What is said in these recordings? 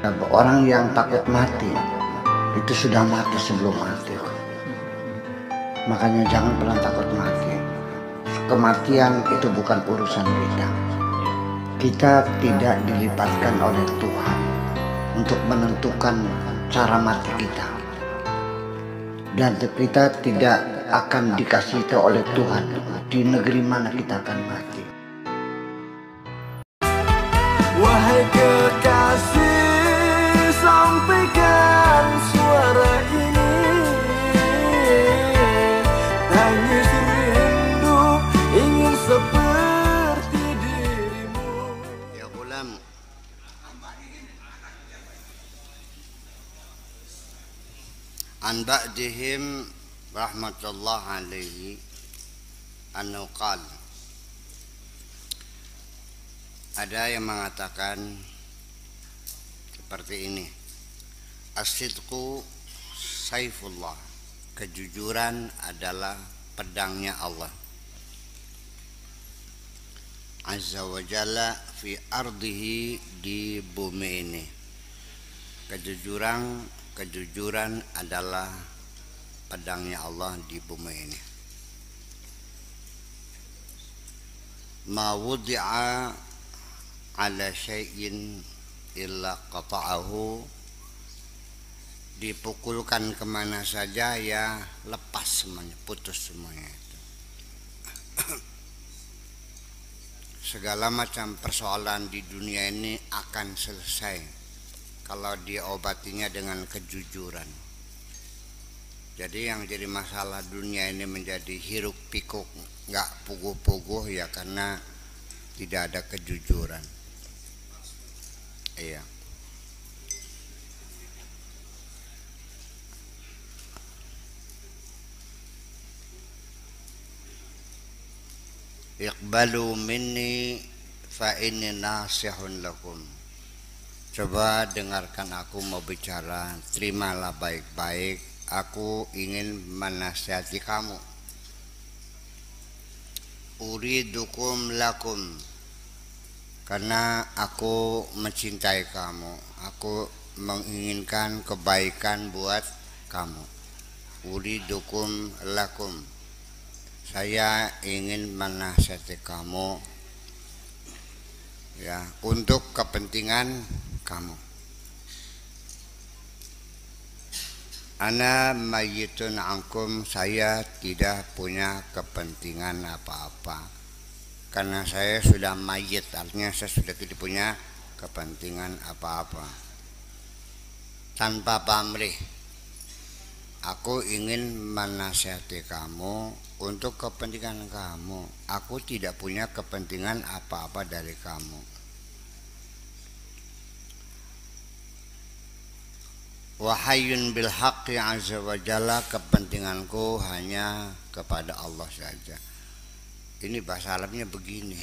Orang yang takut mati itu sudah mati sebelum mati. Makanya jangan pernah takut mati. Kematian itu bukan urusan kita. Kita tidak dilibatkan oleh Tuhan untuk menentukan cara mati kita. Dan kita tidak akan dikasih tahu oleh Tuhan di negeri mana kita akan mati. Wahai kekasih, sampaikan suara ini. Tangis rindu ingin seperti dirimu. Ya gulam, an ba'dihim rahmatullah alaihi annahu qala, ada yang mengatakan seperti ini: as-sidqu saifullah, kejujuran adalah pedangnya Allah azza wa jalla fi ardihi, di bumi ini. Kejujuran adalah pedangnya Allah di bumi ini. Ma wudi'a ala syai'in illa qata'ahu, dipukulkan kemana saja ya lepas semuanya, putus semuanya itu. Segala macam persoalan di dunia ini akan selesai kalau diobatinya dengan kejujuran. Jadi yang jadi masalah dunia ini menjadi hiruk pikuk, nggak puguh-puguh ya karena tidak ada kejujuran. Iya. Iqbalu minni fa inni nasihun lakum. Coba dengarkan aku mau bicara, terimalah baik-baik, aku ingin menasihati kamu. Uridukum lakum, karena aku mencintai kamu, aku menginginkan kebaikan buat kamu. Uridukum lakum, saya ingin menasihati kamu ya untuk kepentingan kamu. Ana mayyitun ankum, saya tidak punya kepentingan apa-apa karena saya sudah mayit, artinya saya sudah tidak punya kepentingan apa-apa. Tanpa pamrih, aku ingin menasihati kamu untuk kepentingan kamu. Aku tidak punya kepentingan apa-apa dari kamu. Wahayyun bil haqqi azza wa jalla, kepentinganku hanya kepada Allah saja. Ini bahasa Arabnya begini.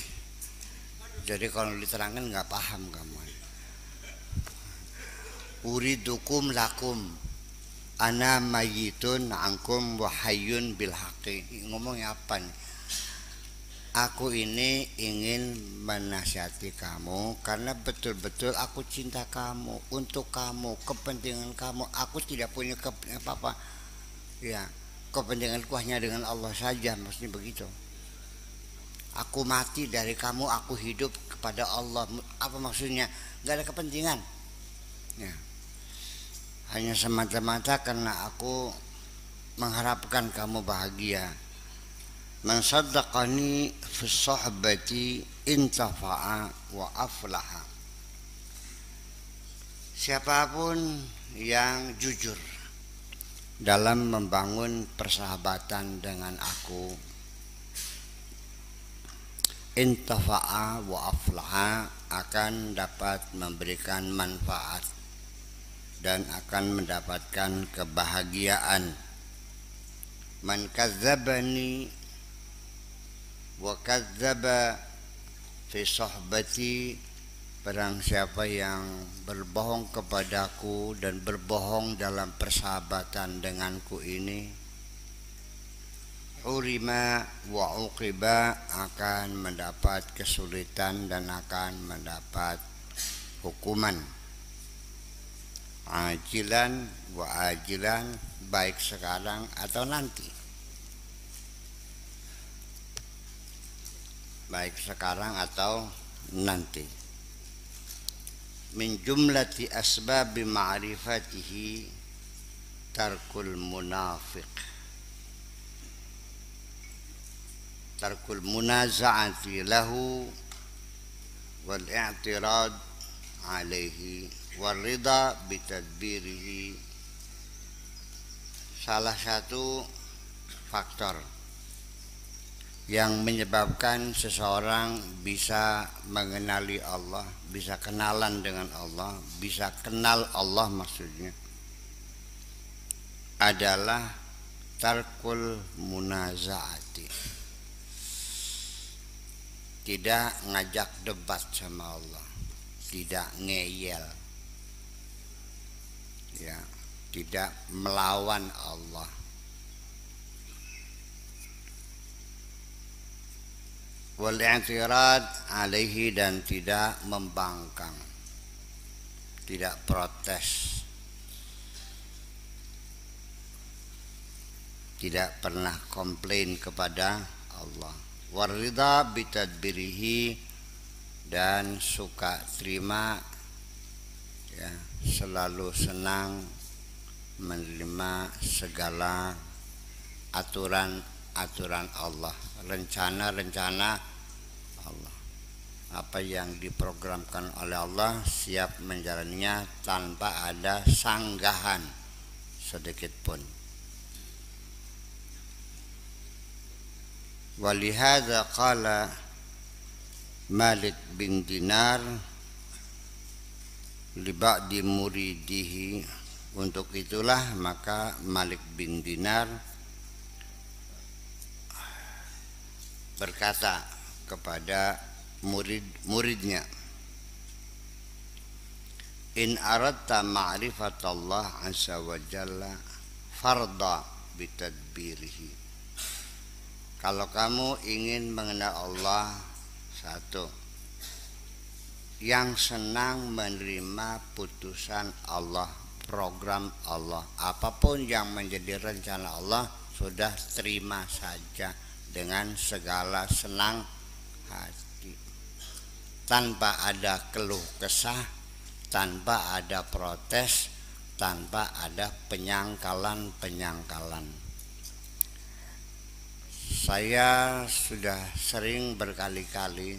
Jadi kalau diterangkan nggak paham kamu. Uridukum lakum, ana mayyitun ankum wahayyun bil haqqi. Ngomongnya apa nih? Aku ini ingin menasihati kamu karena betul-betul aku cinta kamu, untuk kamu, kepentingan kamu. Aku tidak punya apa-apa. Ya, kepentinganku hanya dengan Allah saja, maksudnya begitu. Aku mati dari kamu, aku hidup kepada Allah. Apa maksudnya? Gak ada kepentingan. Ya. Hanya semata-mata karena aku mengharapkan kamu bahagia. Man saddaqani fi sohbati intafa'a wa aflaha. Siapapun yang jujur dalam membangun persahabatan dengan aku, intafa'a wa aflaha, akan dapat memberikan manfaat dan akan mendapatkan kebahagiaan. Man kadzabani wa kadzaba fi sohbati, barang siapa yang berbohong kepadaku dan berbohong dalam persahabatan denganku ini, urima wa uqiba, akan mendapat kesulitan dan akan mendapat hukuman. ajilan wa ajilan, baik sekarang atau nanti. Baik sekarang atau nanti. Min jumlati asbabi ma'rifatihi tarkul munafiq, tarkul munaza'ati lahu wal i'tirad alaihi wal ridha bitadbirihi. Salah satu faktor yang menyebabkan seseorang bisa mengenali Allah, bisa kenalan dengan Allah, bisa kenal Allah maksudnya, adalah tarkul munazaati. Tidak ngajak debat sama Allah, tidak ngeyel, ya, tidak melawan Allah. Wal i'tirad alaihi, dan tidak membangkang, tidak protes, tidak pernah komplain kepada Allah. Waridha bitadbirihi, dan suka terima, ya, selalu senang menerima segala aturan Allah, rencana Allah. Apa yang diprogramkan oleh Allah siap menjalaninya tanpa ada sanggahan sedikit pun. Walihada qala Malik bin Dinar li ba'di muridihi, untuk itulah maka Malik bin Dinar berkata kepada muridnya, in aradta ma'rifatallah azza wa jalla farda bitadbirihi. Kalau kamu ingin mengenal Allah, satu, yang senang menerima putusan Allah, program Allah, apapun yang menjadi rencana Allah, sudah terima saja dengan segala senang hati, tanpa ada keluh kesah, tanpa ada protes, tanpa ada penyangkalan. Saya sudah sering berkali-kali,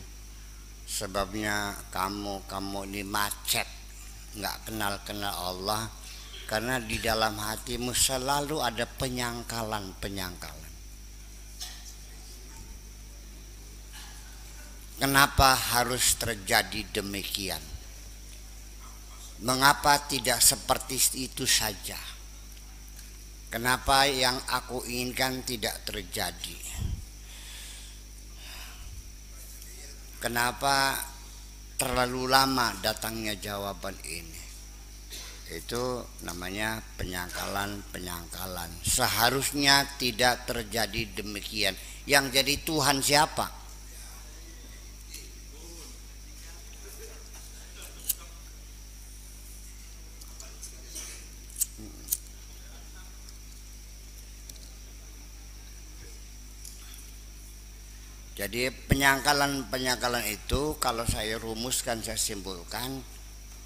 sebabnya kamu ini macet, nggak kenal Allah, karena di dalam hatimu selalu ada penyangkalan. Kenapa harus terjadi demikian? Mengapa tidak seperti itu saja? Kenapa yang aku inginkan tidak terjadi? Kenapa terlalu lama datangnya jawaban ini? Itu namanya penyangkalan. Seharusnya tidak terjadi demikian. Yang jadi Tuhan siapa? Jadi penyangkalan itu kalau saya rumuskan, saya simpulkan,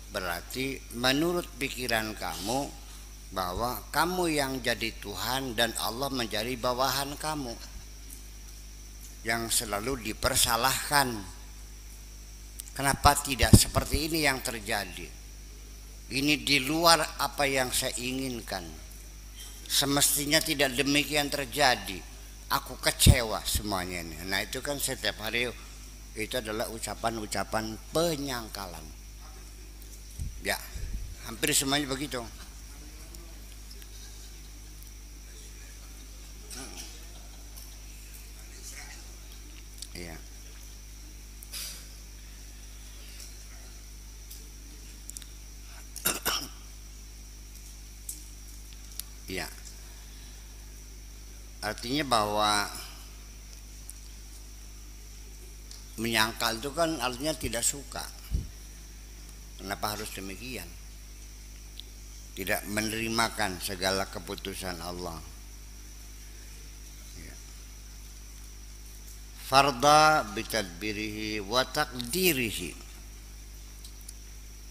berarti menurut pikiran kamu bahwa kamu yang jadi Tuhan dan Allah menjadi bawahan kamu yang selalu dipersalahkan. Kenapa tidak seperti ini yang terjadi? Ini di luar apa yang saya inginkan. Semestinya tidak demikian terjadi. Aku kecewa semuanya ini. Nah itu kan setiap hari itu adalah ucapan penyangkalan. Ya, hampir semuanya begitu. Iya. Iya. Artinya bahwa menyangkal itu kan artinya tidak suka. Kenapa harus demikian? tidak menerimakan segala keputusan Allah. Farda bitadbirihi wa taqdirihi,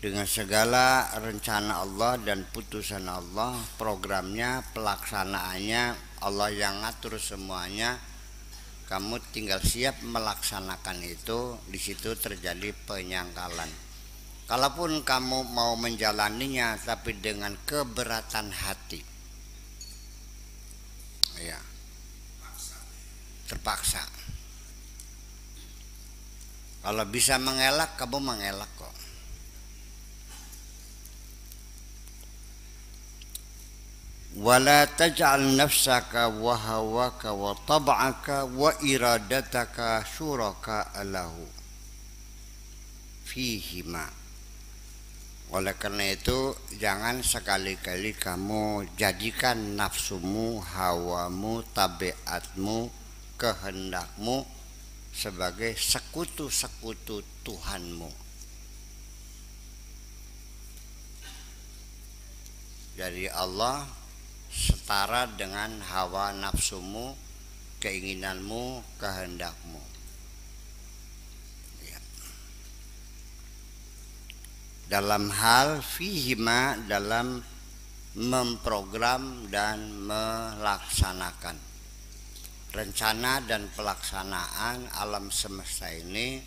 dengan segala rencana Allah dan putusan Allah, programnya, pelaksanaannya Allah yang ngatur semuanya. Kamu tinggal siap melaksanakan itu. Di situ terjadi penyangkalan. Kalaupun kamu mau menjalaninya tapi dengan keberatan hati, ya, terpaksa. Kalau bisa mengelak, kamu mengelak kok. Wala taj'al nafsaka wa hawaka wa tab'aka wa iradataka syuraka lahu fihima. Oleh karena itu, jangan sekali-kali kamu jadikan nafsumu, hawamu, tabiatmu, kehendakmu sebagai sekutu-sekutu Tuhanmu. Jadi Allah setara dengan hawa nafsumu, keinginanmu, kehendakmu. Ya. Dalam hal fihima, dalam memprogram dan melaksanakan rencana dan pelaksanaan alam semesta ini,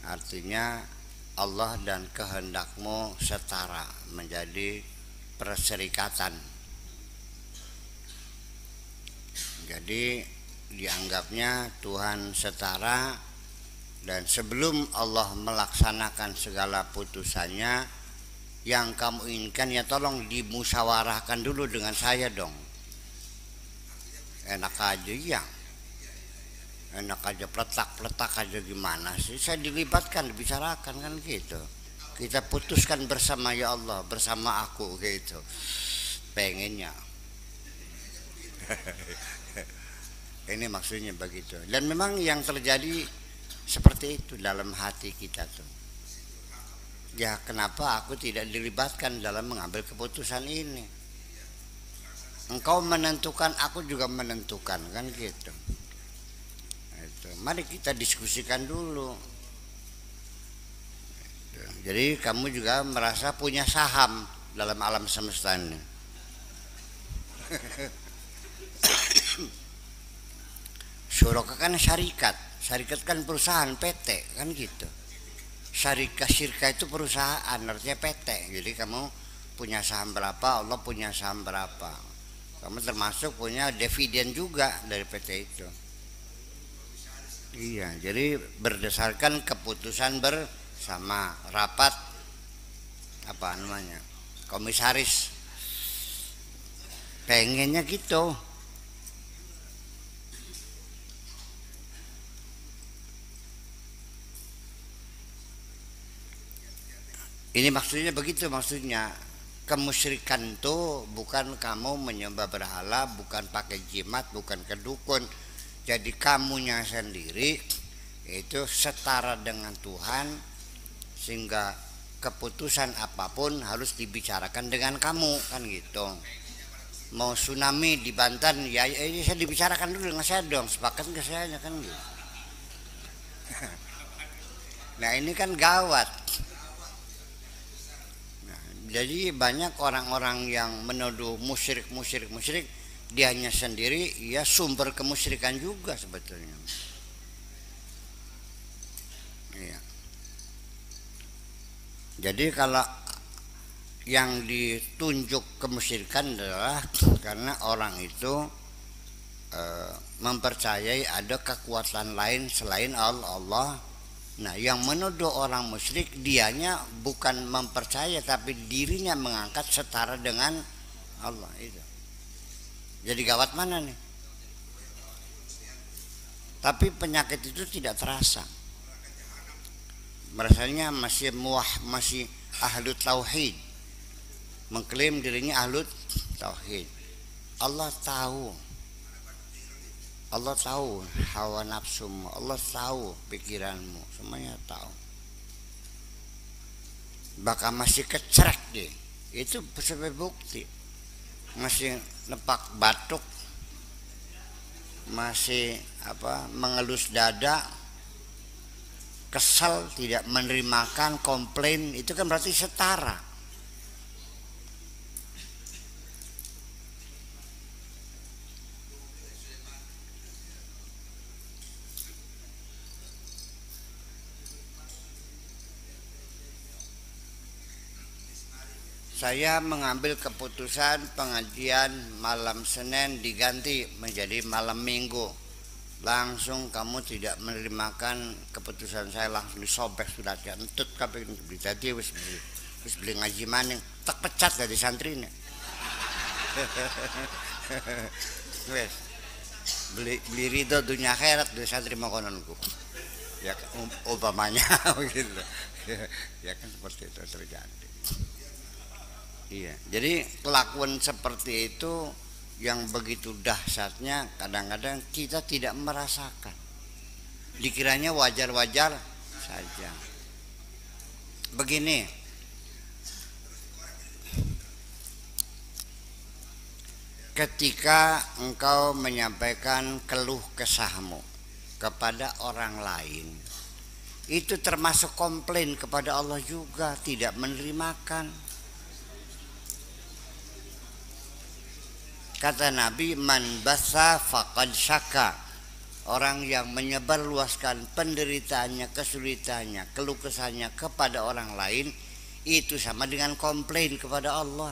artinya Allah dan kehendakmu setara, menjadi perserikatan. Jadi dianggapnya Tuhan setara, dan sebelum Allah melaksanakan segala putusannya, yang kamu inginkan ya tolong dimusyawarahkan dulu dengan saya dong. Enak aja ya, enak aja peletak-peletak aja, gimana sih? Saya dilibatkan, dibicarakan kan gitu. Kita putuskan bersama, ya Allah, bersama aku gitu. Pengennya. Ini maksudnya begitu. Dan memang yang terjadi seperti itu dalam hati kita tuh. Ya kenapa aku tidak dilibatkan dalam mengambil keputusan ini? Engkau menentukan, aku juga menentukan, kan gitu. Itu. Mari kita diskusikan dulu. Itu. Jadi kamu juga merasa punya saham dalam alam semesta ini. Syuraka kan syarikat, syarikat kan perusahaan, PT, kan gitu. Syirka itu perusahaan, artinya PT. Jadi kamu punya saham berapa, Allah punya saham berapa. Kamu termasuk punya dividen juga dari PT itu. Iya, jadi berdasarkan keputusan bersama, rapat apa namanya, komisaris, pengennya gitu. Ini maksudnya begitu, maksudnya kemusyrikan itu bukan kamu menyembah berhala, bukan pakai jimat, bukan ke dukun. Jadi kamunya sendiri itu setara dengan Tuhan, sehingga keputusan apapun harus dibicarakan dengan kamu, kan gitu. Mau tsunami di Banten, ya ini saya dibicarakan dulu dengan saya dong, sepakat ke saya, kan gitu. Nah ini kan gawat. Jadi banyak orang-orang yang menuduh musyrik, dianya sendiri ya sumber kemusyrikan juga sebetulnya. Iya. Jadi kalau yang ditunjuk kemusyrikan adalah karena orang itu mempercayai ada kekuatan lain selain Allah. Nah, yang menuduh orang musyrik, dianya bukan mempercaya, tapi dirinya mengangkat setara dengan Allah itu. Jadi gawat mana nih? Tapi penyakit itu tidak terasa. Merasanya masih ahlu tauhid, mengklaim dirinya ahlu tauhid. Allah tahu hawa nafsumu, Allah tahu pikiranmu, semuanya tahu. Bahkan masih kecerek deh. Itu sebagai bukti. Masih nepak batuk, masih mengelus dada, kesal, tidak menerimakan, komplain, itu kan berarti setara. Saya mengambil keputusan pengajian malam Senin diganti menjadi malam Minggu. Langsung kamu tidak menerimakan keputusan saya, langsung disobek sudah entut kabeh jadi wis beli ngaji maning tak pecat dari santrine. Wes beli ridho dunia akhirat dari santri makonanku. Ya umpamanya begitu. Ya kan seperti itu terjadi. Iya, jadi kelakuan seperti itu yang begitu dahsyatnya kadang-kadang kita tidak merasakan. Dikiranya wajar-wajar saja. Begini, ketika engkau menyampaikan keluh kesahmu kepada orang lain, itu termasuk komplain kepada Allah juga, tidak menerimakan. Kata Nabi, man basa faqad syaka. Orang yang menyebarluaskan penderitaannya, kesulitannya, keluh kesahnya kepada orang lain, itu sama dengan komplain kepada Allah.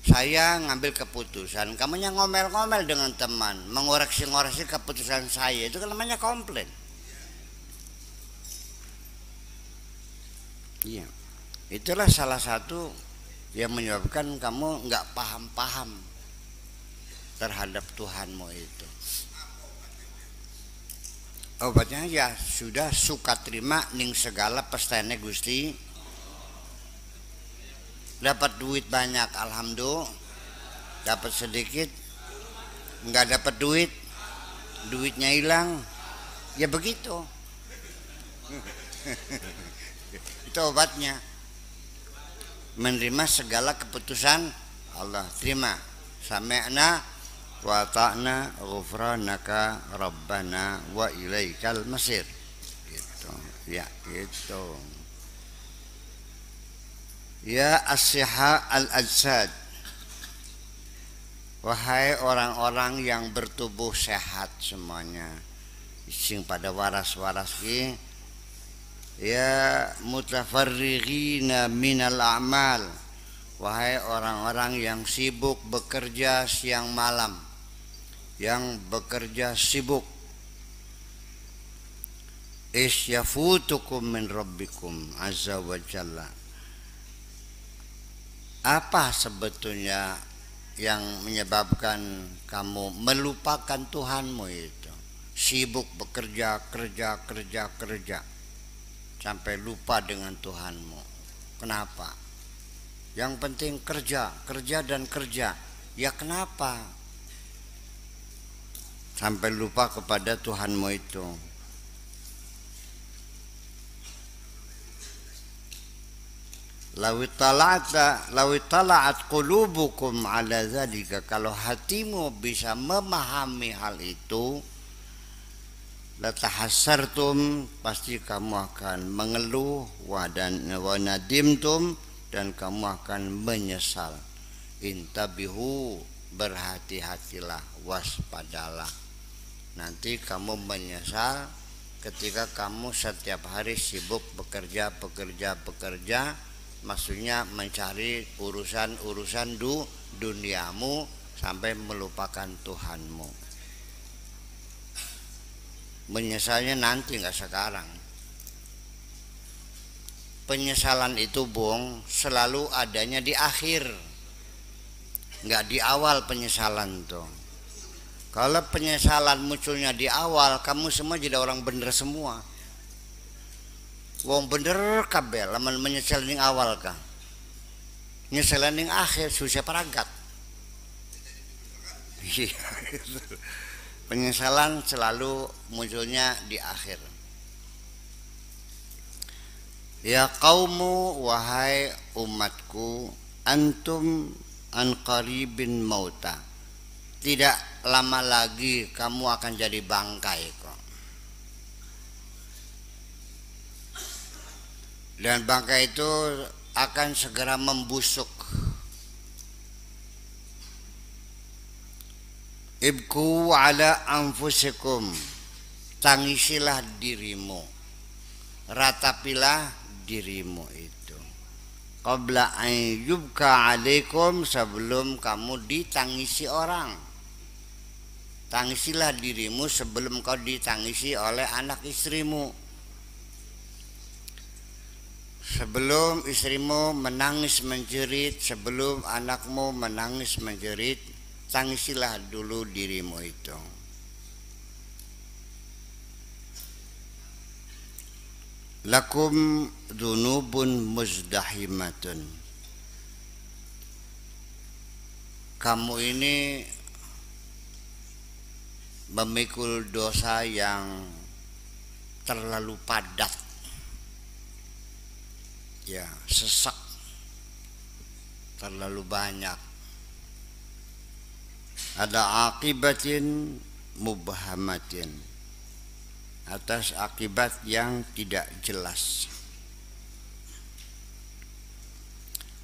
Saya ngambil keputusan, kamunya ngomel-ngomel dengan teman, mengoreksi-ngoreksi keputusan saya, itu kan namanya komplain. Iya, itulah salah satu yang menyebabkan kamu nggak paham-paham terhadap Tuhanmu itu. Obatnya ya sudah suka terima ning segala pestane Gusti. Dapat duit banyak, alhamdulillah. Dapat sedikit, nggak dapat duit, duitnya hilang, ya begitu. Itu obatnya. Menerima segala keputusan Allah. Terima. Sami'na wa ta'na ghufranaka rabbana wa ilaikal masir. Gitu. Ya, gitu. Ya as-siha al-ajsad. Wahai orang-orang yang bertubuh sehat semuanya. Sing pada waras-waras ki. Ya mutafarrighina minal a'mal. Wahai orang-orang yang sibuk bekerja siang malam, yang bekerja sibuk. Isyafutukum min rabbikum azza wa jalla. Apa sebetulnya yang menyebabkan kamu melupakan Tuhanmu itu? Sibuk bekerja, kerja sampai lupa dengan Tuhanmu. Kenapa? Yang penting kerja dan kerja. Ya kenapa? Sampai lupa kepada Tuhanmu itu. Lawi tala'at qulubukum ala zalika. Kalau hatimu bisa memahami hal itu, latahassartum, pasti kamu akan mengeluh, wa nadimtum, dan kamu akan menyesal. Intabihu, berhati-hatilah, waspadalah. Nanti kamu menyesal ketika kamu setiap hari sibuk bekerja, maksudnya mencari urusan duniamu sampai melupakan Tuhanmu. Menyesalnya nanti, nggak sekarang. Penyesalan itu bung selalu adanya di akhir, nggak di awal penyesalan tuh. Kalau penyesalan munculnya di awal, kamu semua jadi orang bener semua. Wong bener kabeh lamun menyesal ning awal kah? Nyesalan ning akhir susah paragat. Penyesalan selalu munculnya di akhir. Ya qaumu, wahai umatku, antum an qaribin mauta. Tidak lama lagi kamu akan jadi bangkai kok. Dan bangkai itu akan segera membusuk. Ibku ala anfusikum, tangisilah dirimu, ratapilah dirimu itu. Qabla an yubka alaikum, sebelum kamu ditangisi orang. Tangisilah dirimu sebelum kau ditangisi oleh anak istrimu. Sebelum istrimu menangis menjerit, sebelum anakmu menangis menjerit, tangisilah dulu dirimu itu. Lakum dzunubun muzdahimatun. Kamu ini memikul dosa yang terlalu padat, ya, sesak, terlalu banyak. Ada akibatin mubhamatin, atas akibat yang tidak jelas.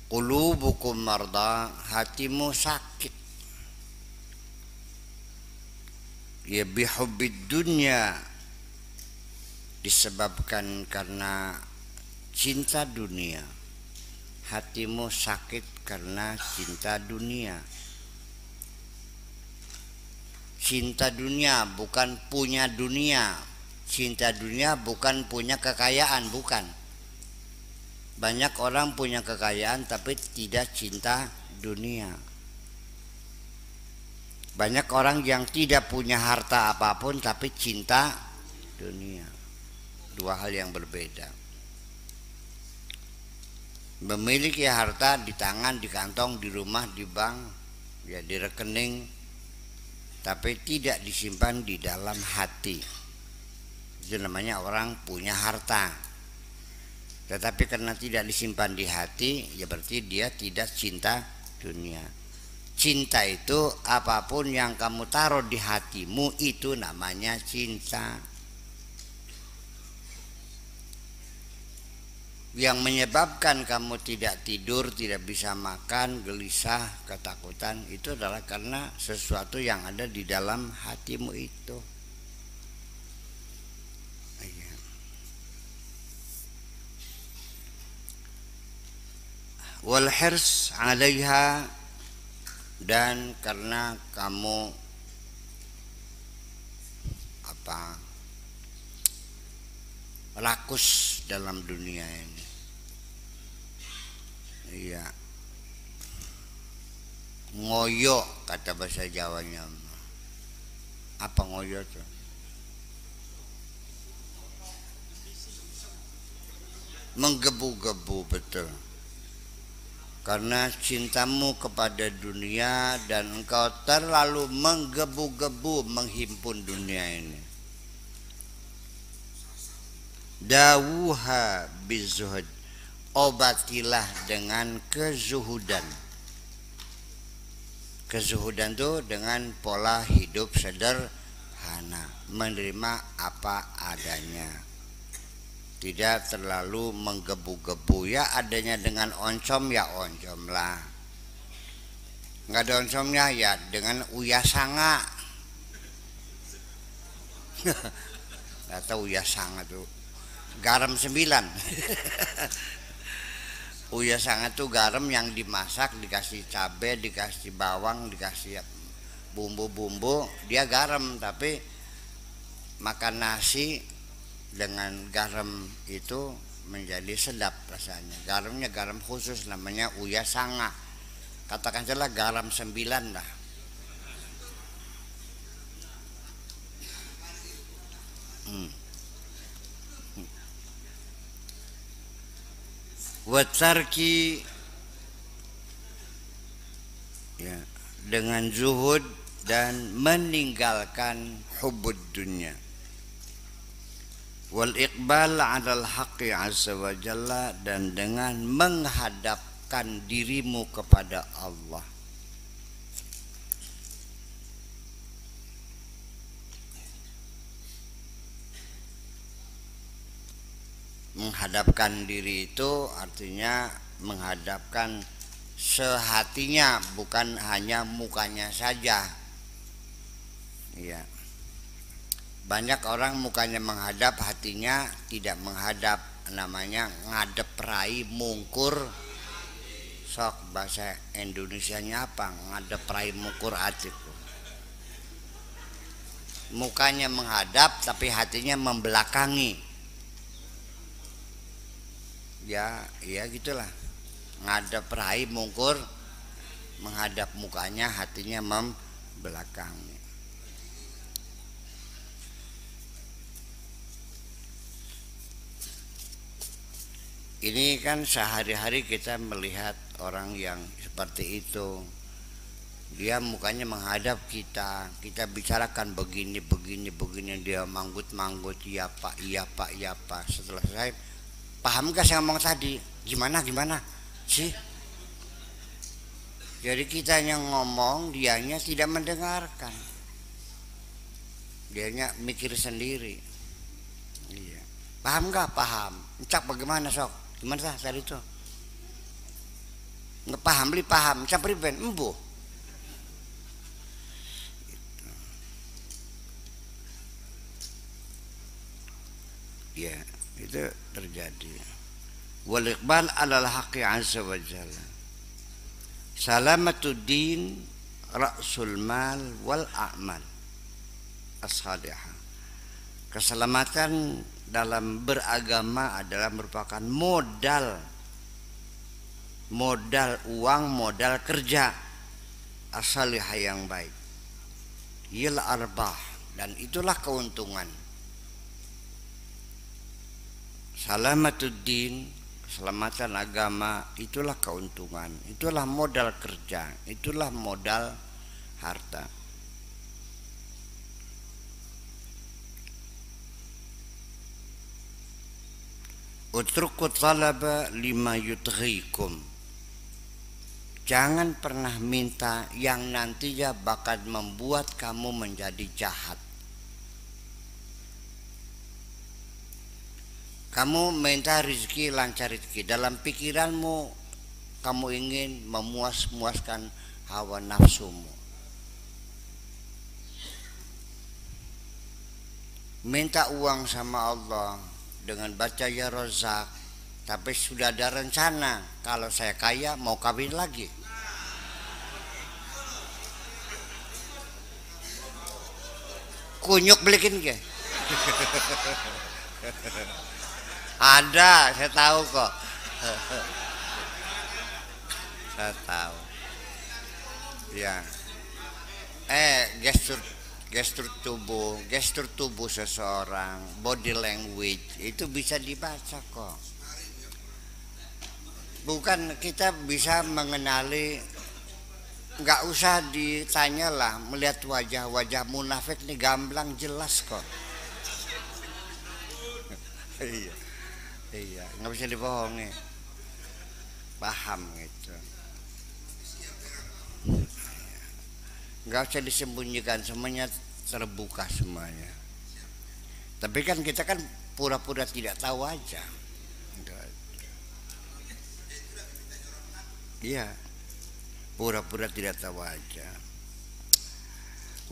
Qulubukum marda, hatimu sakit. Ya bihubbid dunya, disebabkan karena cinta dunia. Hatimu sakit karena cinta dunia. Cinta dunia bukan punya dunia. Cinta dunia bukan punya kekayaan, bukan. Banyak orang punya kekayaan tapi tidak cinta dunia. Banyak orang yang tidak punya harta apapun tapi cinta dunia. Dua hal yang berbeda. Memiliki harta di tangan, di kantong, di rumah, di bank, ya di rekening, tapi tidak disimpan di dalam hati. Itu namanya orang punya harta. Tetapi karena tidak disimpan di hati, ya berarti dia tidak cinta dunia. Cinta itu apapun yang kamu taruh di hatimu, itu namanya cinta. Yang menyebabkan kamu tidak tidur, tidak bisa makan, gelisah, ketakutan, itu adalah karena sesuatu yang ada di dalam hatimu itu. Wal hirs 'alaiha, dan karena kamu rakus dalam dunia ini. Iya. Ngoyo kata bahasa Jawanya. Apa ngoyo tuh? Menggebu-gebu, betul. Karena cintamu kepada dunia dan engkau terlalu menggebu-gebu menghimpun dunia ini. Dawuha bizuhud, obatilah dengan kezuhudan. Kezuhudan itu dengan pola hidup sederhana, menerima apa adanya. Tidak terlalu menggebu-gebu, ya adanya dengan oncom ya oncom lah. Nggak ada oncomnya ya dengan uyasanga. Nggak tahu uyasanga tuh. Garam 9. Uyasanga tuh garam yang dimasak, dikasih cabai, dikasih bawang, dikasih bumbu-bumbu, dia garam. Tapi makan nasi dengan garam itu menjadi sedap rasanya. Garamnya garam khusus namanya uyasanga. Katakan saja garam 9 lah. Watarki, ya, dengan zuhud dan meninggalkan hubbud dunya. Wal iqbal 'alal haqqi 'azza wa jalla, dan dengan menghadapkan dirimu kepada Allah. Menghadapkan diri itu artinya menghadapkan sehatinya, bukan hanya mukanya saja. Iya. Banyak orang mukanya menghadap, hatinya tidak menghadap. Namanya ngadep rai mungkur. Sok bahasa Indonesianya apa? Ngadep rai mungkur hati. Mukanya menghadap tapi hatinya membelakangi. Ya gitulah. Ngadep rai mungkur, menghadap mukanya, hatinya membelakangi. Ini kan sehari-hari kita melihat orang yang seperti itu. Dia mukanya menghadap kita, kita bicarakan begini, dia manggut-manggut, iya pak. Setelah selesai, paham gak saya ngomong tadi? Gimana sih? Jadi kita yang ngomong, dianya tidak mendengarkan. Dianya mikir sendiri. Iya. Paham gak? Paham. Cak bagaimana sok? Gimana sah tadi itu? Nggak paham, beli paham. Cak priben, embuh. Ya, itu terjadi. Wal iqbal 'alal haqqi 'azza wa jalla. Salamatud-din ra'sul mal wal a'mal as-salihah. Keselamatan dalam beragama adalah merupakan modal uang, modal kerja as-salihah yang baik. Yil arbah, dan itulah keuntungan. Salamatuddin, keselamatan agama, itulah keuntungan, itulah modal kerja, itulah modal harta. Utruku talaba lima yudghikum. Jangan pernah minta yang nantinya bakal membuat kamu menjadi jahat. Kamu minta rezeki, lancar rezeki. Dalam pikiranmu kamu ingin memuaskan hawa nafsumu. Minta uang sama Allah dengan baca ya Razak, tapi sudah ada rencana kalau saya kaya mau kawin lagi. Kunyuk belikin ke? Ada, saya tahu kok. Saya tahu. Ya. Gestur tubuh seseorang, body language itu bisa dibaca kok. Bukan kita bisa mengenali, nggak usah ditanyalah, melihat wajah munafik nih gamblang jelas kok. Iya, nggak bisa dibohongi. Paham gitu. Nggak usah disembunyikan, semuanya terbuka semuanya. Tapi kan kita kan pura-pura tidak tahu aja. Iya, pura-pura tidak tahu aja.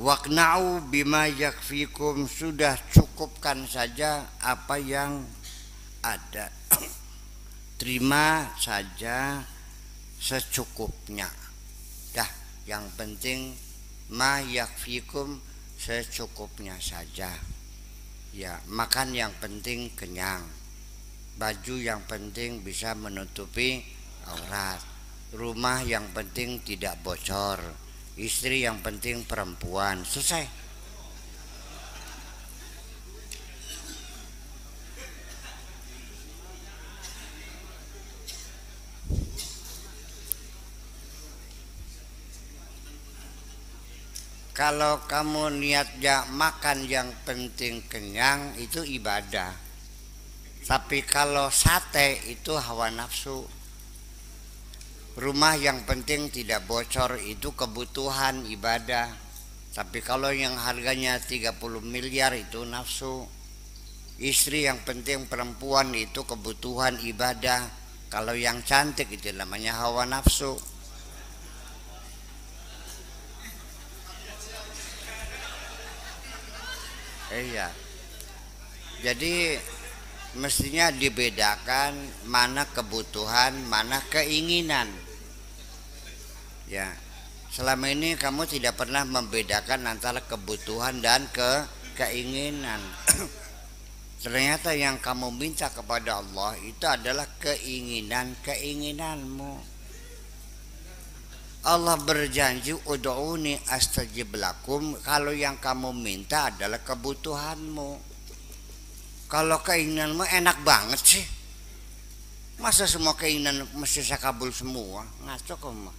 Waqna'u bima yakfikum, sudah cukupkan saja apa yang ada. Terima saja secukupnya. Dah, yang penting ma yakfikum, secukupnya saja. Ya, makan yang penting kenyang. Baju yang penting bisa menutupi aurat. Rumah yang penting tidak bocor. Istri yang penting perempuan. Selesai. Kalau kamu niatnya makan yang penting kenyang itu ibadah. Tapi kalau sate itu hawa nafsu. Rumah yang penting tidak bocor itu kebutuhan ibadah. Tapi kalau yang harganya 30 miliar itu nafsu. Istri yang penting perempuan itu kebutuhan ibadah. Kalau yang cantik itu namanya hawa nafsu. Iya. Jadi mestinya dibedakan mana kebutuhan, mana keinginan. Ya. Selama ini kamu tidak pernah membedakan antara kebutuhan dan keinginan. Ternyata yang kamu minta kepada Allah itu adalah keinginanmu. Allah berjanji ud'uni astajib lakum. Kalau yang kamu minta adalah kebutuhanmu. Kalau keinginanmu enak banget sih. Masa semua keinginan mesti saya kabul semua? Ngaco kamu.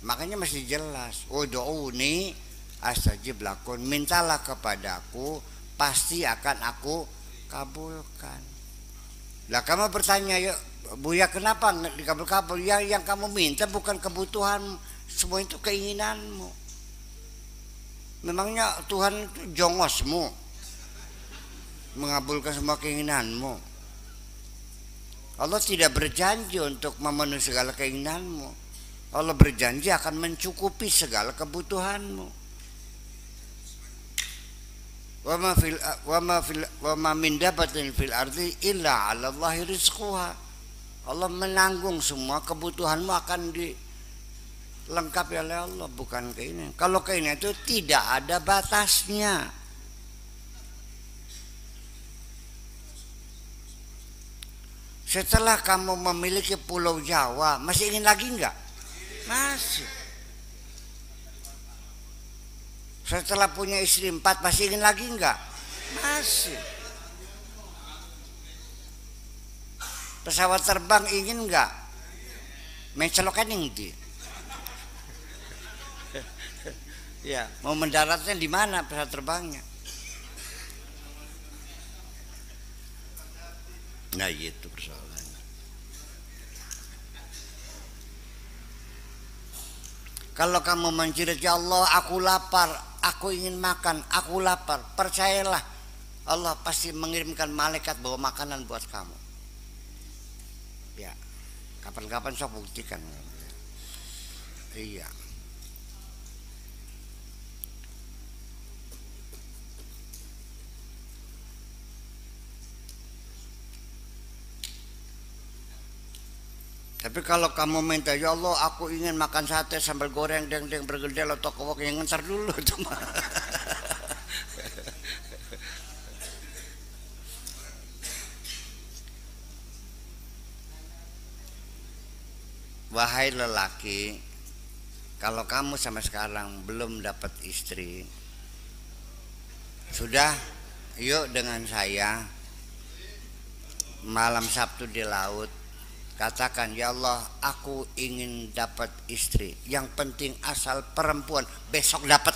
Makanya mesti jelas. Ud'uni astajib lakum. Mintalah kepadaku, pasti akan aku kabulkan. Lah kamu bertanya, yuk Buya, kenapa dikabul-kabul? Ya, yang kamu minta bukan kebutuhan, semua itu keinginanmu. Memangnya Tuhan itu jongosmu mengabulkan semua keinginanmu? Allah tidak berjanji untuk memenuhi segala keinginanmu. Allah berjanji akan mencukupi segala kebutuhanmu. Wa ma min dabatin fil ardi illa 'ala Allahi rizquha. Allah menanggung semua kebutuhanmu akan dilengkapi oleh Allah, bukan keinginan. Kalau keinginan itu tidak ada batasnya. Setelah kamu memiliki Pulau Jawa, masih ingin lagi enggak? Masih. Setelah punya istri 4, masih ingin lagi enggak? Masih. Pesawat terbang ingin enggak? Mencelokan di. Ya, mau mendaratnya di mana pesawat terbangnya? Nah, itu persoalannya. Kalau kamu menjerit, ya Allah, aku lapar, aku ingin makan, aku lapar, percayalah, Allah pasti mengirimkan malaikat bawa makanan buat kamu. Ya, kapan-kapan saya buktikan. Iya. Tapi kalau kamu minta, ya Allah, aku ingin makan sate sambal goreng deng-deng bergedel atau kewok, yang ntar dulu itu mah. Wahai lelaki, kalau kamu sampai sekarang belum dapat istri, sudah, yuk dengan saya malam Sabtu di laut, katakan, ya Allah, aku ingin dapat istri, yang penting asal perempuan, besok dapat.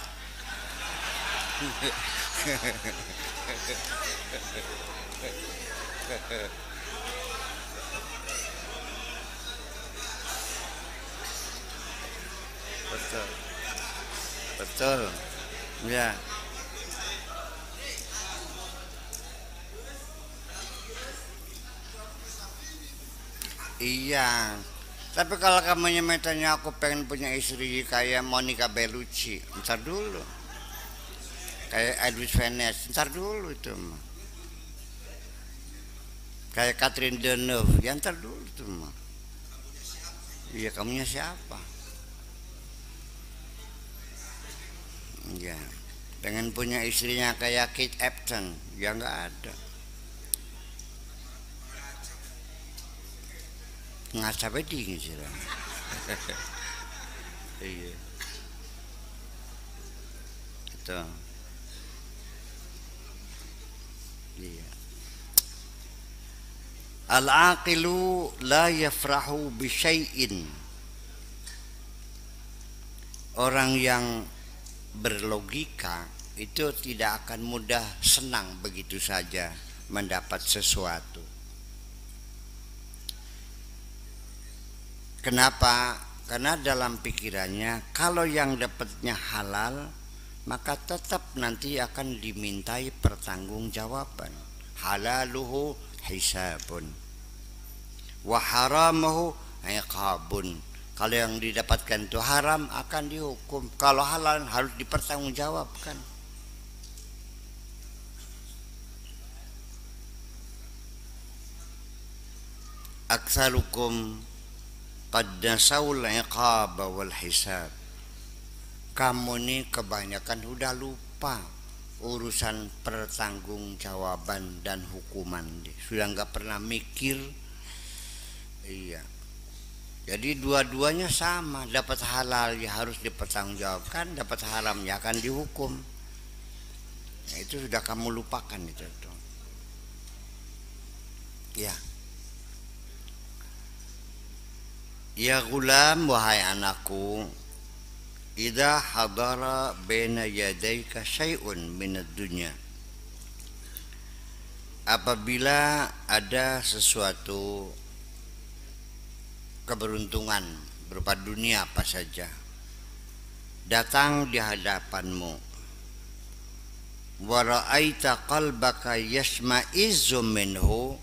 Betul, betul, ya. Iya. Tapi kalau kamu nyatanya aku pengen punya istri kayak Monica Bellucci, ntar dulu. Kayak Edwin Venice, ntar dulu itu mah. Kayak Catherine Deneuve, ya ntar dulu itu mah. Iya, kamunya siapa? Ya, pengen punya istrinya kayak Kate Upton, ya nggak ada. Ngaca beding sih. Iya. Itu. Iya. Al-aqilu la yafrahu bi syai'in Orang yang berlogika itu tidak akan mudah senang begitu saja mendapat sesuatu. Kenapa? Karena dalam pikirannya kalau yang dapatnya halal, maka tetap nanti akan dimintai pertanggungjawaban. Halaluhu hisabun wa haramuhu iqabun. Kalau yang didapatkan itu haram akan dihukum, kalau halal harus dipertanggungjawabkan. Aktsarukum qad nasawul iqaba wal hisab. Kamu nih kebanyakan udah lupa urusan pertanggungjawaban dan hukuman, sudah nggak pernah mikir. Iya. Jadi dua-duanya sama, dapat halal ya harus dipertanggungjawabkan, dapat haram ya akan dihukum. Nah, itu sudah kamu lupakan itu. Ya. Ya gulam, wahai anakku, idza hadara baina yadayka syai'un minad dunya. Apabila ada sesuatu keberuntungan berupa dunia apa saja datang di hadapanmu, wa ra'aita qalbaka yasma'izzu minhu,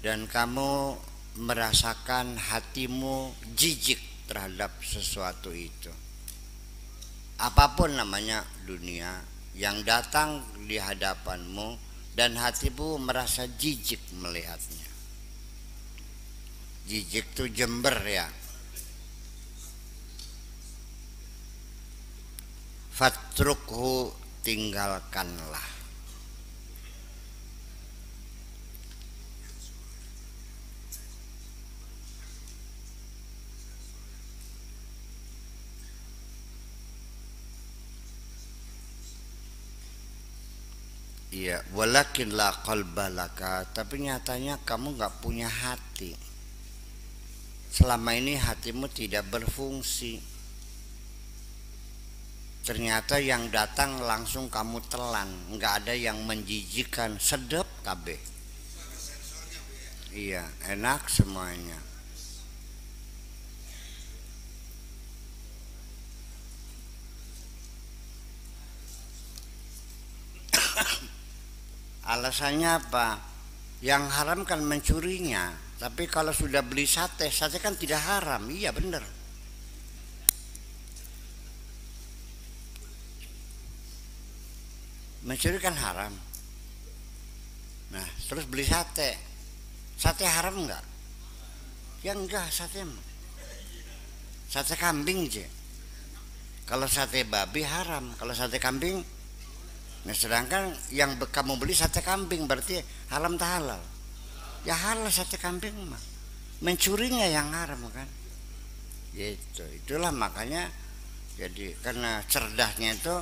dan kamu merasakan hatimu jijik terhadap sesuatu itu, apapun namanya dunia yang datang di hadapanmu dan hatimu merasa jijik melihatnya. Jijik tuh jember ya. Fatrukhu, tinggalkanlah. Iya, walakin la qalba laka, tapi nyatanya kamu nggak punya hati. Selama ini hatimu tidak berfungsi. Ternyata yang datang langsung kamu telan, nggak ada yang menjijikkan, sedep kabeh. Iya, enak semuanya. Alasannya apa? Yang haram kan mencurinya. Tapi kalau sudah beli sate, sate kan tidak haram. Iya benar. Mencuri kan haram. Nah, terus beli sate. Sate haram enggak? Ya enggak, sate kambing aja. Kalau sate babi haram, kalau sate kambing. Nah, sedangkan yang kamu beli sate kambing berarti haram tak halal? Ya halal sate kambing mah, mencurinya yang haram kan. Gitu. Itulah makanya jadi karena cerdasnya itu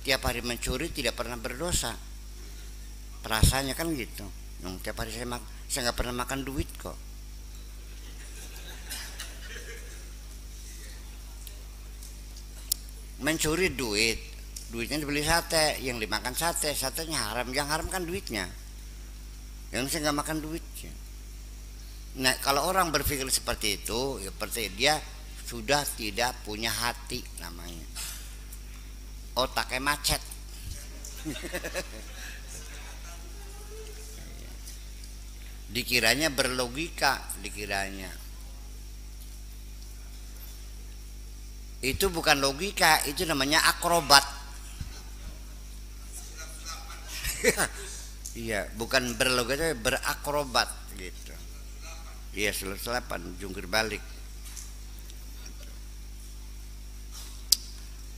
tiap hari mencuri tidak pernah berdosa. Perasaannya kan gitu. Tiap hari saya nggak pernah makan duit kok. Mencuri duitnya dibeli sate, yang dimakan satenya haram, yang haram kan duitnya. Yang saya nggak makan duitnya. Nah, kalau orang berpikir seperti itu, ya berarti dia sudah tidak punya hati namanya. Otaknya macet. Dikiranya berlogika, dikiranya. Itu bukan logika, itu namanya akrobat. Iya, bukan berlogika, berakrobat gitu. Iya, 8 jungkir balik.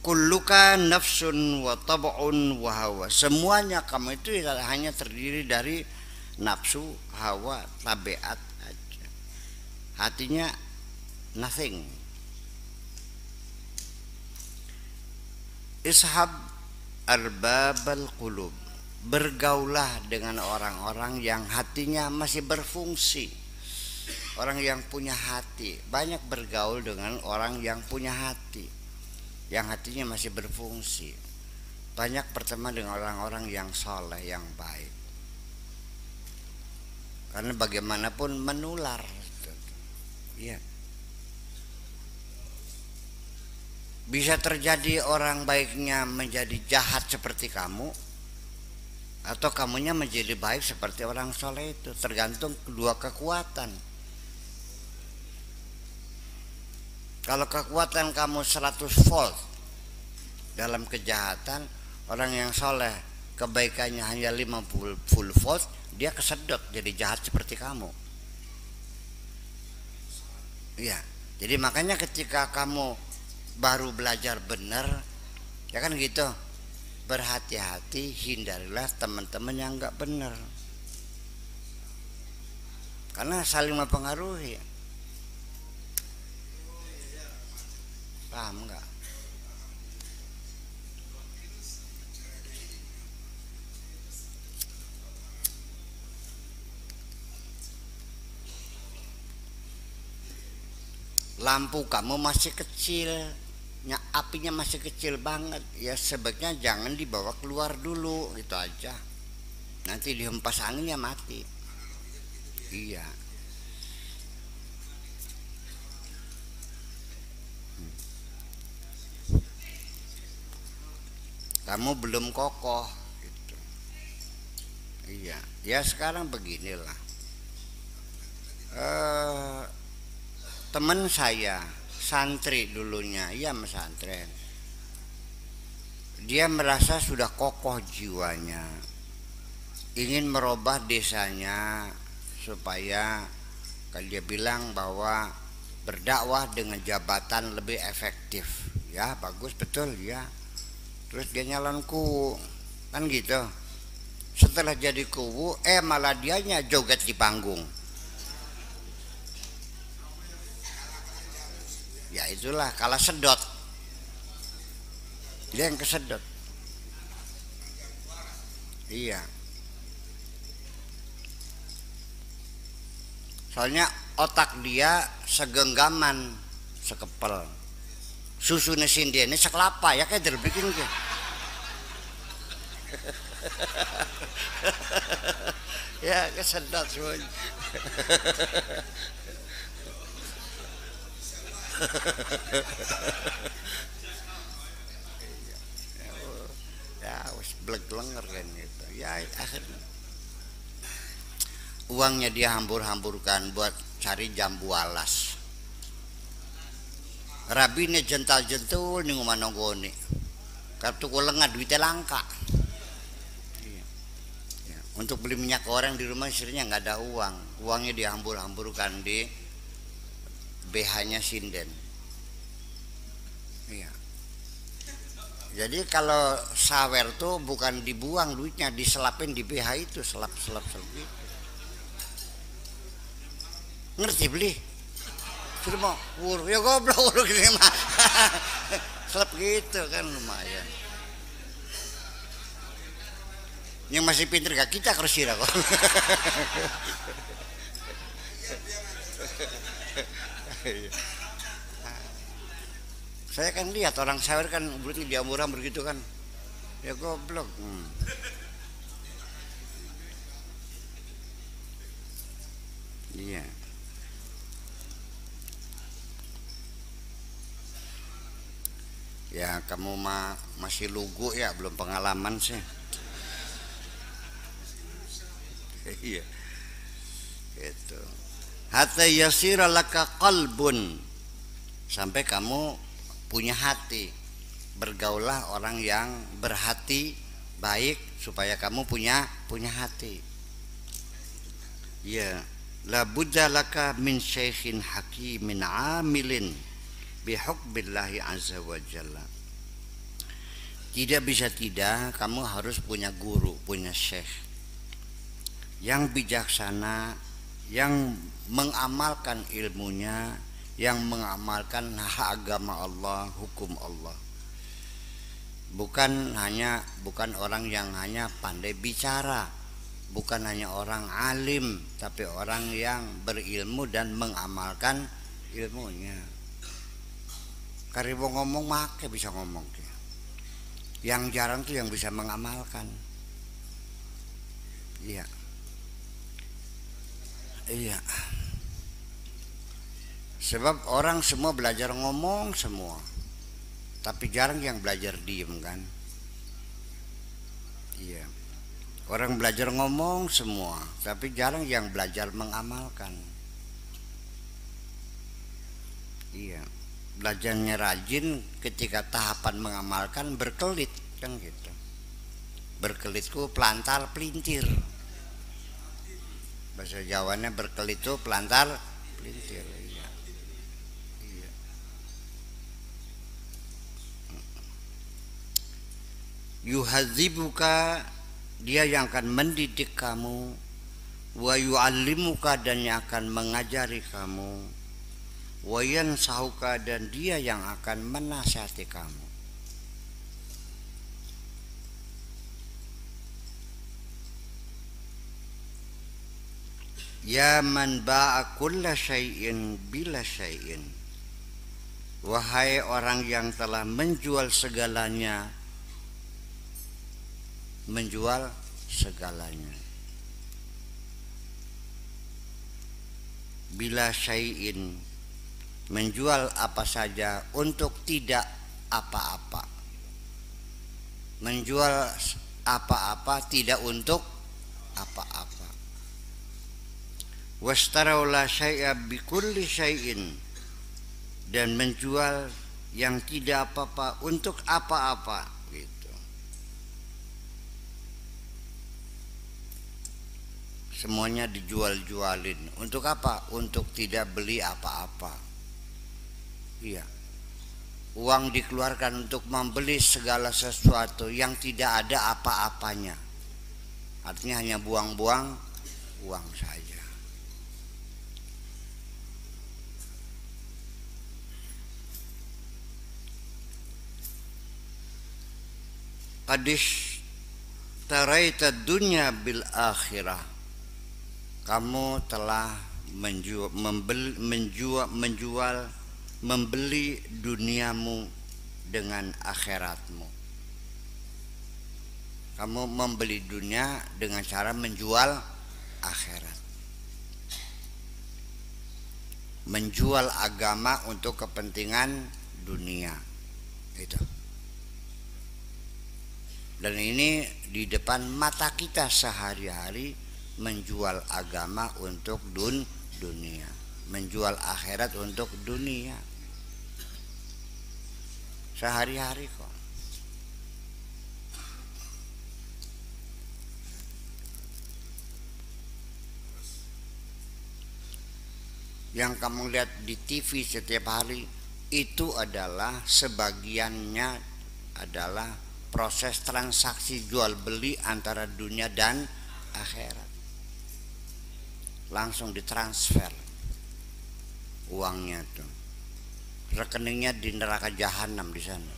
Kulluka nafsun wa tab'un wa hawa. Semuanya kamu itu hanya terdiri dari nafsu, hawa, tabiat aja. Hatinya nothing. Ishab arbabal qulub. Bergaulah dengan orang-orang yang hatinya masih berfungsi. Orang yang punya hati. Banyak bergaul dengan orang yang punya hati. yang hatinya masih berfungsi. Banyak berteman dengan orang-orang yang soleh, yang baik. Karena bagaimanapun menular. Iya. Bisa terjadi orang baiknya menjadi jahat seperti kamu, atau kamunya menjadi baik seperti orang soleh itu. Tergantung kedua kekuatan. Kalau kekuatan kamu 100 volt dalam kejahatan, orang yang soleh kebaikannya hanya 50 volt, dia kesedot jadi jahat seperti kamu. Iya. Jadi makanya ketika kamu baru belajar benar, ya kan gitu, berhati-hati, hindarilah teman-teman yang nggak benar, karena saling mempengaruhi. Paham nggak? Lampu kamu masih kecil, apinya masih kecil banget, ya sebaiknya jangan dibawa keluar dulu, gitu aja. Nanti dihempas anginnya mati. Iya. Kamu belum kokoh, gitu. Iya. Ya sekarang beginilah. Teman saya santri dulunya, ia pesantren. Dia merasa sudah kokoh jiwanya, ingin merubah desanya supaya, kalau dia bilang bahwa berdakwah dengan jabatan lebih efektif. Ya bagus, betul ya. Terus dia nyalon kuwu, kan gitu. Setelah jadi kuwu, malah dianya joget di panggung. Ya itulah, kalah sedot. Dia yang kesedot. Iya. Soalnya otak dia segenggaman, sekepel. Susunya Cindy ini sekelapa, ya kayak terbikin ke. Ya kesedot semuanya. Ya wis bleg-blenger kan gitu. Ya akhirnya uangnya dia hambur-hamburkan buat cari jambu alas. Rabine jental-jentul ning omah nonggone. Kartu lengah duitnya langka. Ya, untuk beli minyak goreng di rumah istrinya nggak ada uang. Uangnya dihambur-hamburkan di BH-nya sinden. Iya. Jadi kalau sawer tuh bukan dibuang duitnya, diselapin di BH itu, selap gitu. Ngerti beli? Sudah mau wur, ya goblok wur gini mah. Selap gitu kan lumayan. Yang masih pinter gak kita kersira kok. Saya kan lihat orang sawer kan berarti diambur-ambur begitu kan, ya goblok. Iya. Ya kamu masih lugu ya, belum pengalaman sih. Iya. Itu. Hatta yasira laka qalbun, sampai kamu punya hati. Bergaulah orang yang berhati baik supaya kamu punya hati. Ya, la budda laka min syaikhin hakimin amilin bihubbillahi azza wa jalla. Tidak bisa tidak, kamu harus punya guru, punya syekh yang bijaksana, yang mengamalkan ilmunya, yang mengamalkan agama Allah, hukum Allah. Bukan orang yang hanya pandai bicara, bukan hanya orang alim, tapi orang yang berilmu dan mengamalkan ilmunya. Karibu ngomong make bisa ngomong. Yang jarang tuh yang bisa mengamalkan. Iya. Iya. Sebab orang semua belajar ngomong semua, tapi jarang yang belajar diem kan. Iya. Orang belajar ngomong semua, tapi jarang yang belajar mengamalkan. Iya. Belajarnya rajin, ketika tahapan mengamalkan berkelit kan gitu. Berkelitku pelantar pelintir. Bahasa Jawanya berkelit itu pelantar pelintir. Iya. Iya. Yuhadzibuka, dia yang akan mendidik kamu, wa yu'allimuka, dan yang akan mengajari kamu, wa yansahuka, dan dia yang akan menasihati kamu. Ya man ba'a kulla syai'in bila syai'in, wahai orang yang telah menjual segalanya, menjual segalanya. Bila syai'in, menjual apa saja untuk tidak apa-apa. Menjual apa-apa tidak untuk apa-apa. Wastaraulah syai'a bikulli syai'in, dan menjual yang tidak apa-apa untuk apa-apa gitu. Semuanya dijual-jualin. Untuk apa? Untuk tidak beli apa-apa. Iya. Uang dikeluarkan untuk membeli segala sesuatu yang tidak ada apa-apanya. Artinya hanya buang-buang uang saja. Qadis taraita dunya bil akhirah, kamu telah membeli duniamu dengan akhiratmu. Kamu membeli dunia dengan cara menjual akhirat. Menjual agama untuk kepentingan dunia. Itu. Dan ini di depan mata kita sehari-hari, menjual agama untuk dunia, menjual akhirat untuk dunia, sehari-hari kok. Yang kamu lihat di TV setiap hari itu adalah sebagiannya adalah proses transaksi jual beli antara dunia dan akhirat. Langsung ditransfer uangnya tuh, rekeningnya di neraka jahanam di sana.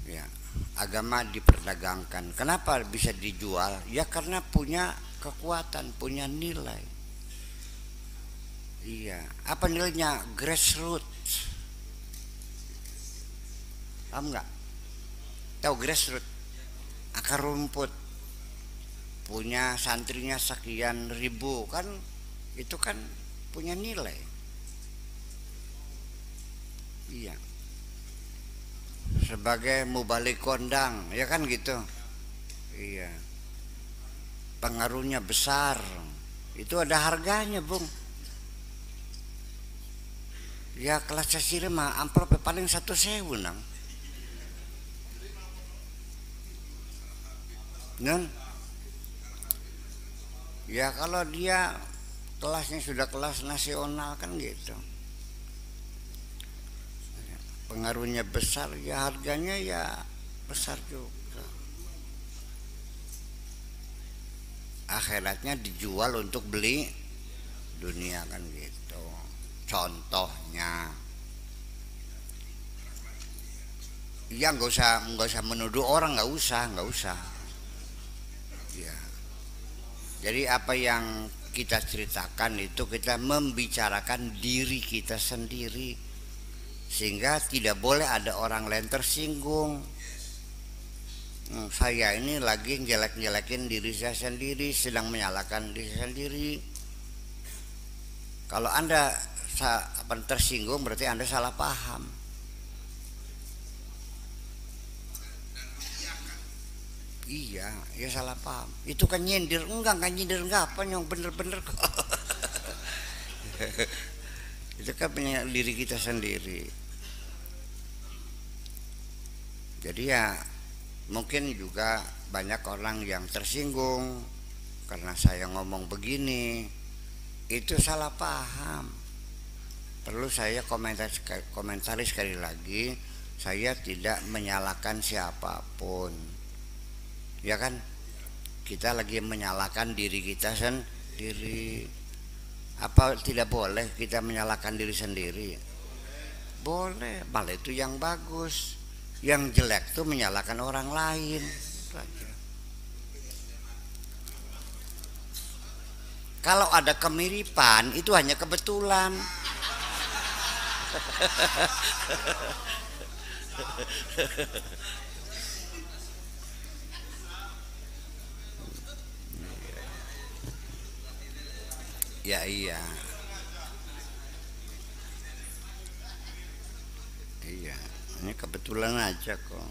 Ya, agama diperdagangkan. Kenapa bisa dijual? Ya karena punya kekuatan, punya nilai. Iya, apa nilainya? Grassroots. Paham nggak? Tahu grassroots? Akar rumput. Punya santrinya sekian ribu, kan itu kan punya nilai. Iya. Sebagai mubalik kondang, ya kan gitu. Iya. Pengaruhnya besar. Itu ada harganya, Bung. Ya kelas sasiri mah amplop paling 1.000 nang. Nun? Ya kalau dia kelasnya sudah kelas nasional kan gitu, pengaruhnya besar, ya harganya ya besar juga. Akhiratnya dijual untuk beli dunia kan gitu. Contohnya, ya nggak usah menuduh orang, nggak usah. Ya. Jadi apa yang kita ceritakan itu kita membicarakan diri kita sendiri, sehingga tidak boleh ada orang lain tersinggung. Saya ini lagi jelek-jelekin diri saya sendiri, sedang menyalahkan diri saya sendiri. Kalau Anda tersinggung berarti Anda salah paham. Iya, ya salah paham. Itu kan nyindir, enggak nyindir enggak apa yang bener-bener kok. Itu kan punya diri kita sendiri. Jadi ya mungkin juga banyak orang yang tersinggung karena saya ngomong begini. Itu salah paham. Perlu saya komentari sekali lagi, saya tidak menyalahkan siapapun. Ya kan, kita lagi menyalahkan diri kita sendiri. Apa tidak boleh kita menyalahkan diri sendiri? Boleh, malah itu yang bagus. Yang jelek tuh menyalahkan orang lain. Kalau ada kemiripan itu hanya kebetulan. Ya iya. Iya, ini kebetulan aja kok.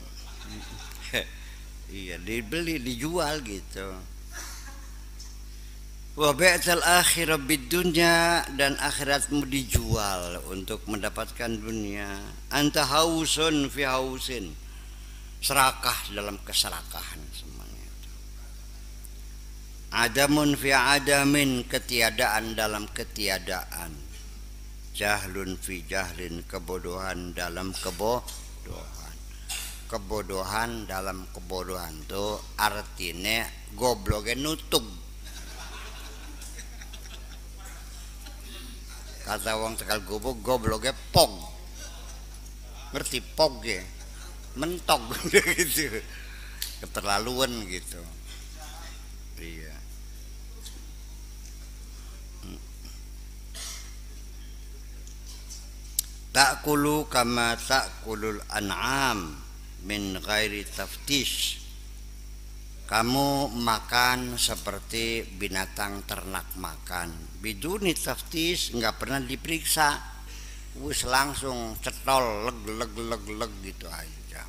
Iya, dibeli, dijual gitu. Wa bi'tal akhirah bidunya, dan akhiratmu dijual untuk mendapatkan dunia. Anta hausun fi hausin, serakah dalam keserakahan semuanya itu. Adamun fi adamin, ketiadaan dalam ketiadaan. Jahlun fi jahlin, kebodohan dalam kebodohan. Kebodohan dalam kebodohan itu artinya gobloknya nutug. Kata wong Tegal Gubuk, gobloknya pog. Ngerti pog ya? Mentok gitu. Keterlaluan gitu. Iya. Ta'kulu kama ta'kulul an'am min ghairi taftish. Kamu makan seperti binatang ternak makan, biduni taftish, nggak pernah diperiksa, wis langsung cetol leg gitu aja,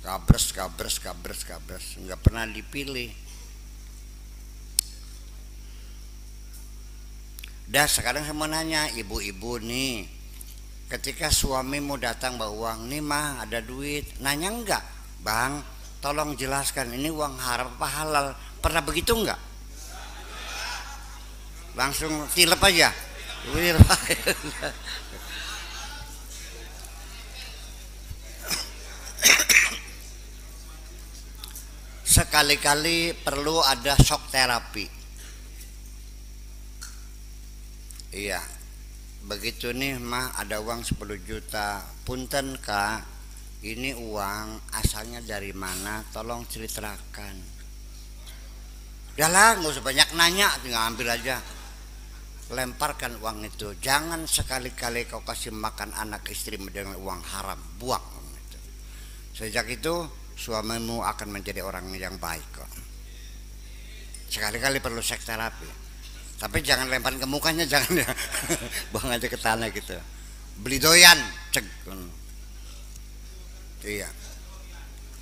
gabres, nggak pernah dipilih. Dah sekarang saya mau nanya ibu-ibu nih, ketika suamimu datang bawa uang, nih mah ada duit, nanya enggak, bang tolong jelaskan ini uang haram apa halal, pernah begitu enggak? Langsung tilep aja. Sekali-kali perlu ada shock terapi. Iya, begitu nih mah ada uang 10 juta, punten kak, ini uang asalnya dari mana, tolong ceritakan. Udah nggak usah banyak nanya, tinggal ambil aja, lemparkan uang itu. Jangan sekali-kali kau kasih makan anak istri dengan uang haram, buang itu. Sejak itu suamimu akan menjadi orang yang baik kok. Sekali-kali perlu seks terapi, tapi jangan lemparin ke mukanya, jangan ya. Buang aja ke tanah gitu. Beli doyan, cek. Iya.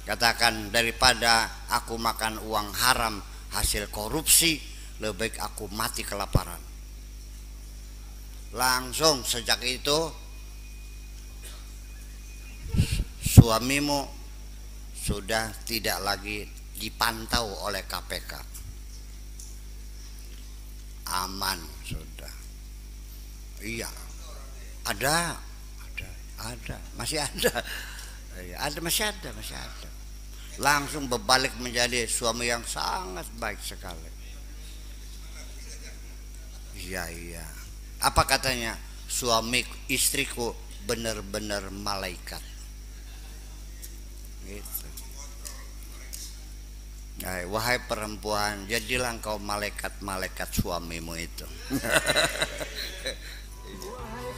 Katakan, daripada aku makan uang haram hasil korupsi, lebih baik aku mati kelaparan. Langsung sejak itu suamimu sudah tidak lagi dipantau oleh KPK. Aman sudah. Iya. Ada, masih ada. Masih ada. Langsung berbalik menjadi suami yang sangat baik sekali. Iya. Apa katanya? Suami istriku benar-benar malaikat. Gitu. Wahai perempuan, jadilah engkau malaikat-malaikat suamimu itu. Wahai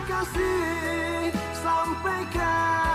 kekasih, sampaikan